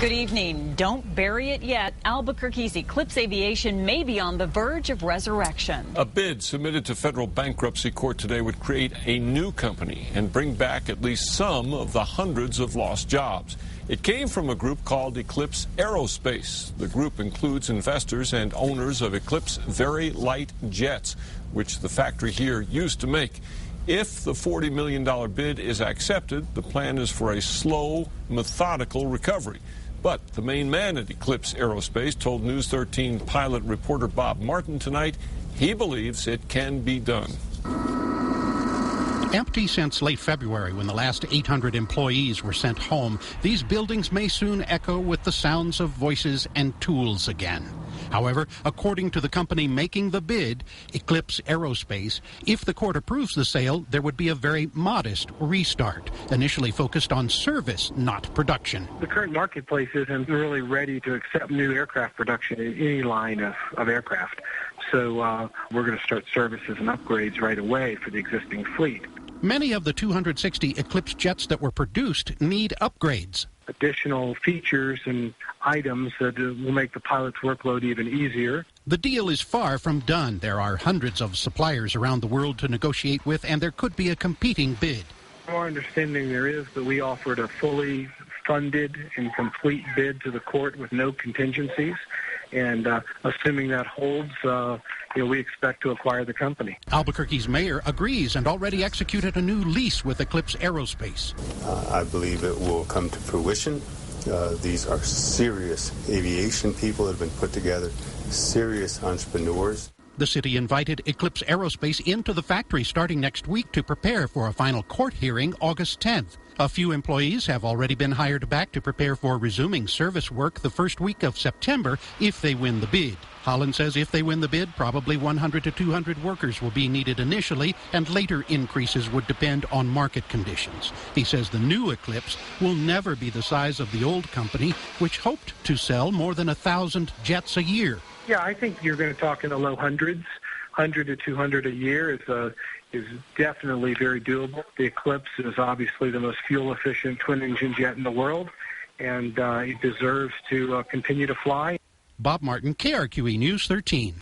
Good evening. Don't bury it yet. Albuquerque's Eclipse Aviation may be on the verge of resurrection. A bid submitted to federal bankruptcy court today would create a new company and bring back at least some of the hundreds of lost jobs. It came from a group called Eclipse Aerospace. The group includes investors and owners of Eclipse Very Light Jets, which the factory here used to make. If the $40 million bid is accepted, the plan is for a slow, methodical recovery. But the main man at Eclipse Aerospace told News 13 pilot reporter Bob Martin tonight he believes it can be done. Empty since late February when the last 800 employees were sent home, these buildings may soon echo with the sounds of voices and tools again. However, according to the company making the bid, Eclipse Aerospace, if the court approves the sale, there would be a very modest restart, initially focused on service, not production. The current marketplace isn't really ready to accept new aircraft production in any line of aircraft. So we're going to start services and upgrades right away for the existing fleet. Many of the 260 Eclipse jets that were produced need upgrades. Additional features and items that will make the pilot's workload even easier. The deal is far from done. There are hundreds of suppliers around the world to negotiate with, and there could be a competing bid. Our understanding there is that we offered a fully funded and complete bid to the court with no contingencies. And assuming that holds, we expect to acquire the company. Albuquerque's mayor agrees and already executed a new lease with Eclipse Aerospace. I believe it will come to fruition. These are serious aviation people that have been put together, serious entrepreneurs. The city invited Eclipse Aerospace into the factory starting next week to prepare for a final court hearing August 10th. A few employees have already been hired back to prepare for resuming service work the first week of September if they win the bid. Holland says if they win the bid, probably 100 to 200 workers will be needed initially, and later increases would depend on market conditions. He says the new Eclipse will never be the size of the old company, which hoped to sell more than 1,000 jets a year. Yeah, I think you're going to talk in the low hundreds. 100 to 200 a year is definitely very doable. The Eclipse is obviously the most fuel-efficient twin-engine jet in the world, and it deserves to continue to fly. Bob Martin, KRQE News 13.